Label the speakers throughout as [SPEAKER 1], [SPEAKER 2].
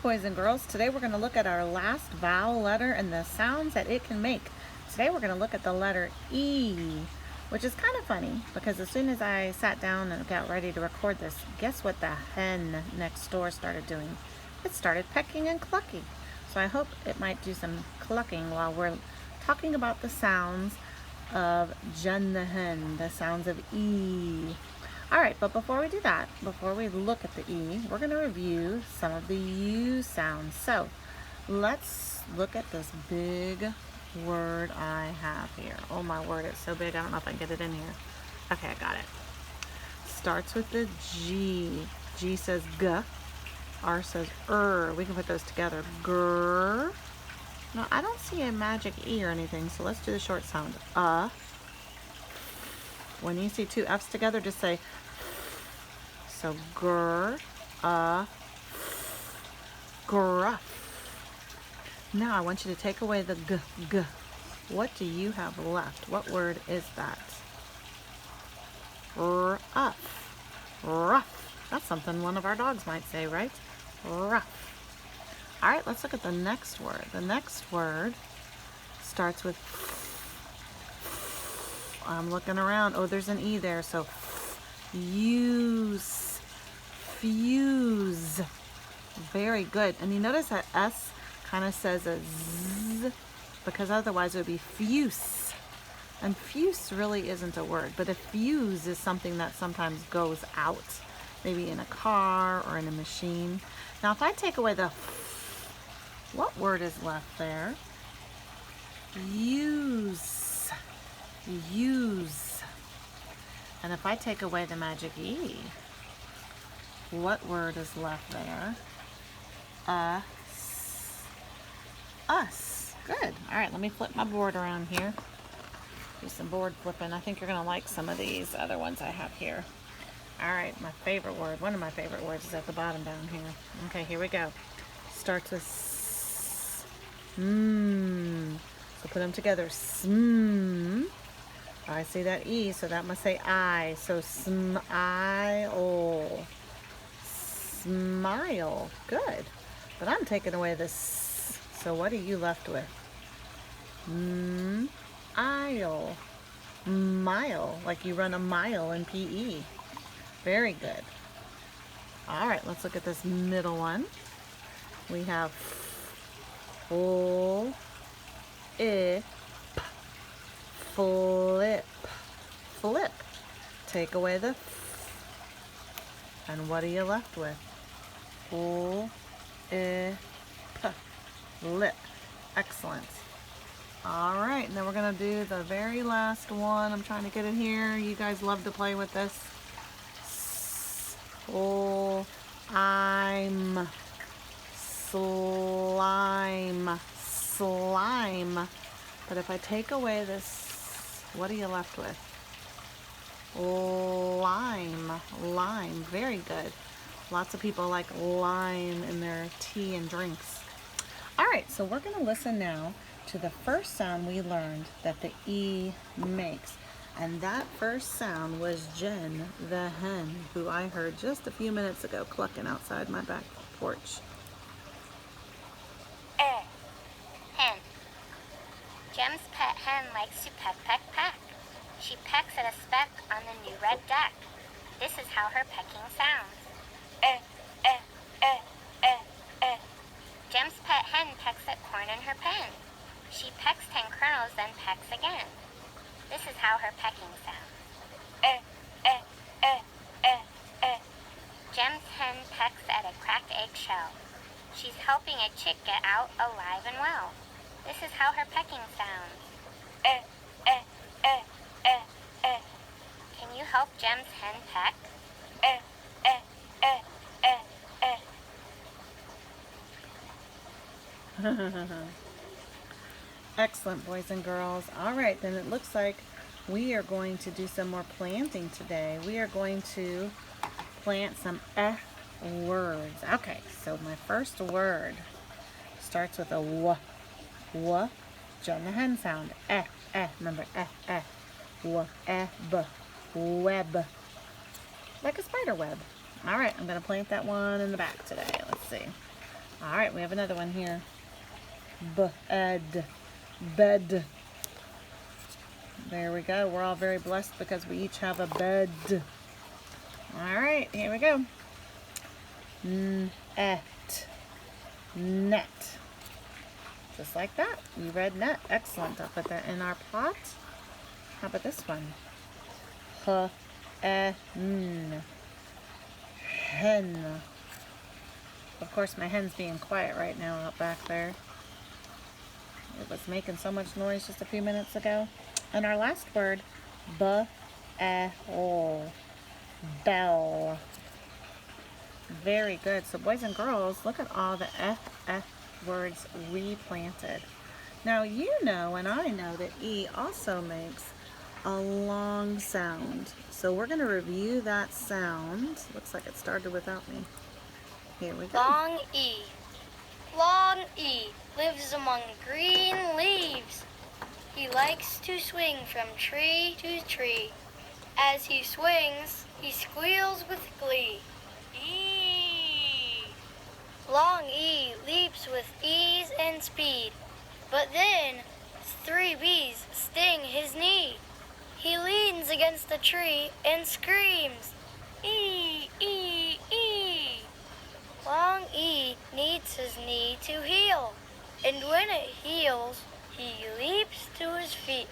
[SPEAKER 1] boys and girls. Today we're going to look at our last vowel letter and the sounds that it can make. Today we're going to look at the letter E, which is kind of funny because as soon as I sat down and got ready to record this, guess what the hen next door started doing? It started pecking and clucking. So I hope it might do some clucking while we're talking about the sounds of Jen the hen, the sounds of E. Alright, but before we do that, before we look at the E, we're going to review some of the U sounds. So let's look at this big word I have here. Oh my word, it's so big I don't know if I can get it in here. Okay, I got it. Starts with the G. G says G. R says We can put those together. Grr. Now I don't see a magic E or anything, so let's do the short sound. When you see two F's together, just say so. Grr, gruff. Now I want you to take away the g. What do you have left? What word is that? Rough. Rough. That's something one of our dogs might say, right? Rough. All right, let's look at the next word. The next word starts with I'm looking around. Oh, there's an E there. So use, fuse. Very good. And you notice that S kind of says a Z because otherwise it would be fuse. And fuse really isn't a word, but a fuse is something that sometimes goes out, maybe in a car or in a machine. Now, if I take away the what word is left there? Use. Use. And if I take away the magic E, what word is left there? Us. Us. Good. All right, let me flip my board around here. Do some board flipping. I think you're going to like some of these other ones I have here. All right, my favorite word, one of my favorite words is at the bottom down here. Okay, here we go. Starts with S. So put them together. Sm. I see that E, so that must say I. So smile. Smile. Good. But I'm taking away this. So what are you left with? Aisle. Mile. Like you run a mile in PE. Very good. All right, let's look at this middle one. We have full, flip, flip. Take away the and what are you left with? Full, lip. Excellent. All right, and then we're gonna do the very last one. I'm trying to get it here. You guys love to play with this. I'm slime, slime. But if I take away this, what are you left with? Lime, lime. Very good. Lots of people like lime in their tea and drinks. All right, so we're going to listen now to the first sound we learned that the E makes. And that first sound was Jen the hen, who I heard just a few minutes ago clucking outside my back porch.
[SPEAKER 2] Hen. Jem's pet hen likes to peck, peck, peck. She pecks at a speck on the new red deck. This is how her pecking sounds. Jem's pet hen pecks at corn in her pen. She pecks 10 kernels, then pecks again. This is how her pecking sounds. Jem's hen pecks at a cracked eggshell. She's helping a chick get out alive and well. This is how her pecking sounds. Can you help Jem's hen peck?
[SPEAKER 1] Excellent, boys and girls. All right, then it looks like we are going to do some more planting today. We are going to plant some words. Okay, so my first word starts with a W. W. Jen the hen sound. Remember, W. B. Web. Like a spider web. All right, I'm going to plant that one in the back today. Let's see. All right, we have another one here. Bed. Bed. There we go. We're all very blessed because we each have a bed. All right, here we go. Net. Net. Just like that. We read net. Excellent. I'll put that in our pot. How about this one? Hen. Hen. Of course, my hen's being quiet right now out back there. It was making so much noise just a few minutes ago. And our last word, bell. Bell. Very good. So boys and girls, look at all the F words we planted. Now you know and I know that E also makes a long sound. So we're going to review that sound. Looks like it started without me. Here we go.
[SPEAKER 3] Long E. Long E lives among green leaves. He likes to swing from tree to tree. As he swings, he squeals with glee. E. Long E leaps with ease and speed, but then 3 bees sting his knee. He leans against a tree and screams, E, E, E. Long E needs his knee to heal, and when it heals, he leaps to his feet.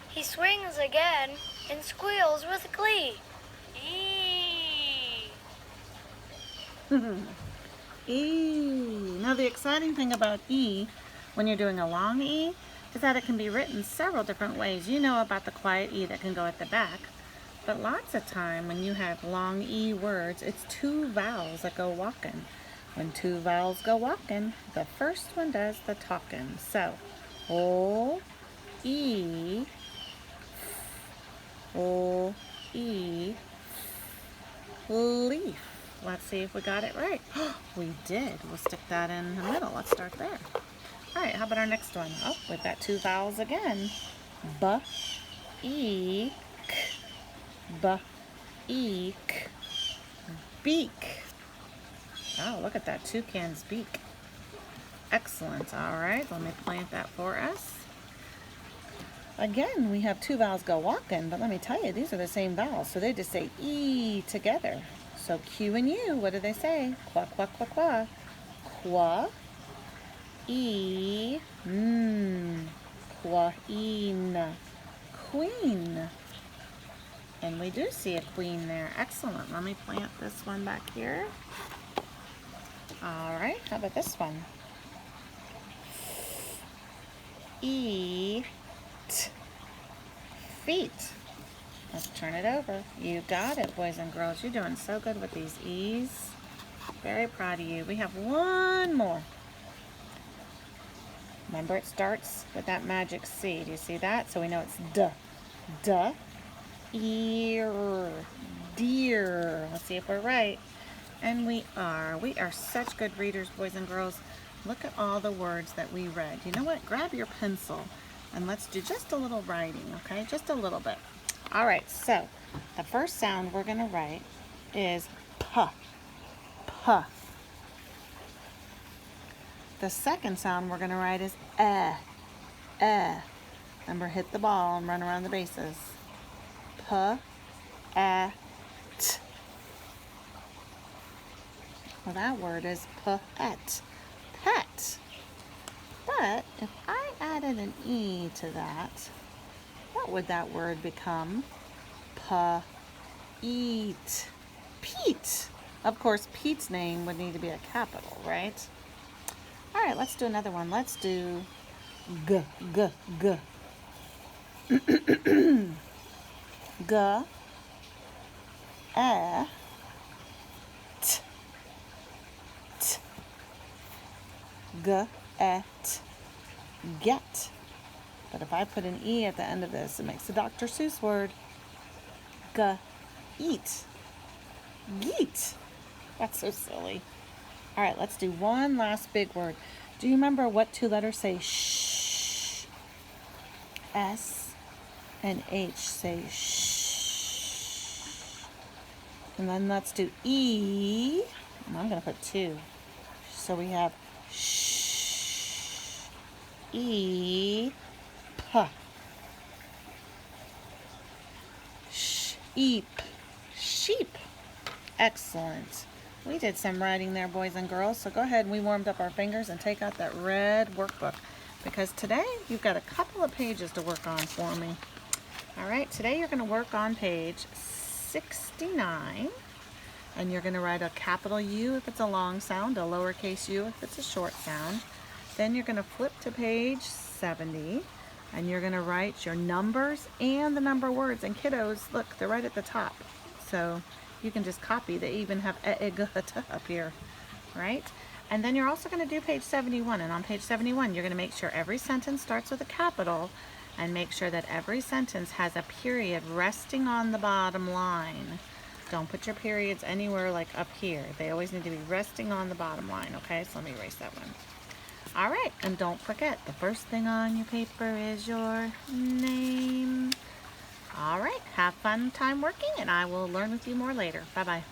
[SPEAKER 3] He swings again and squeals with glee. E.
[SPEAKER 1] E. Now the exciting thing about E, when you're doing a long E, is that it can be written several different ways. You know about the quiet E that can go at the back, but lots of time when you have long E words, it's 2 vowels that go walking. When 2 vowels go walking, the first one does the talking. So, O, E, O, E, leaf. Let's see if we got it right. We did. We'll stick that in the middle. Let's start there. All right, how about our next one? Oh, we've got 2 vowels again. B, E, K. B, E, K. Beak. Oh, look at that toucan's beak. Excellent. All right, let me plant that for us. Again, we have 2 vowels go walking, but let me tell you, these are the same vowels, so they just say E together. So Q and U, what do they say? Qua, qua, qua, qua. Qua, E, queen. Queen. And we do see a queen there. Excellent. Let me plant this one back here. All right, how about this one? Eat. Feet. Let's turn it over. You got it, boys and girls. You're doing so good with these E's. Very proud of you. We have one more. Remember, it starts with that magic C. Do you see that? So we know it's D. D. Ear. Deer. Let's see if we're right. And we are. We are such good readers, boys and girls. Look at all the words that we read. You know what? Grab your pencil and let's do just a little writing, okay? Just a little bit. All right, so the first sound we're going to write is P. P. The second sound we're going to write is Eh. Eh. Remember, hit the ball and run around the bases. P. Eh. T. Well, that word is pet. Pet. But if I added an E to that, what would that word become? Eat. Pete. Of course, Pete's name would need to be a capital, right? All right, let's do another one. Let's do G. G. G. G. E. T. T. G. Et. Get. But if I put an E at the end of this, it makes a Dr. Seuss word. G. Eat. Geet. That's so silly. All right, let's do one last big word. Do you remember what 2 letters say shh? S and H say shh. And then let's do E. And I'm going to put 2. So we have sh, e, p, sheep, sheep. Excellent. We did some writing there, boys and girls. So go ahead, we warmed up our fingers and take out that red workbook, because today you've got a couple of pages to work on for me. All right, today you're going to work on page 69, and you're going to write a capital U if it's a long sound, a lowercase u if it's a short sound. Then you're going to flip to page 70, and you're going to write your numbers and the number words. And kiddos, look, they're right at the top. So you can just copy. They even have up here, right? And then you're also going to do page 71. And on page 71, you're going to make sure every sentence starts with a capital, and make sure that every sentence has a period resting on the bottom line. Don't put your periods anywhere like up here. They always need to be resting on the bottom line, okay? So let me erase that one. All right, and don't forget, the first thing on your paper is your name. All right, have fun time working, and I will learn with you more later. Bye-bye.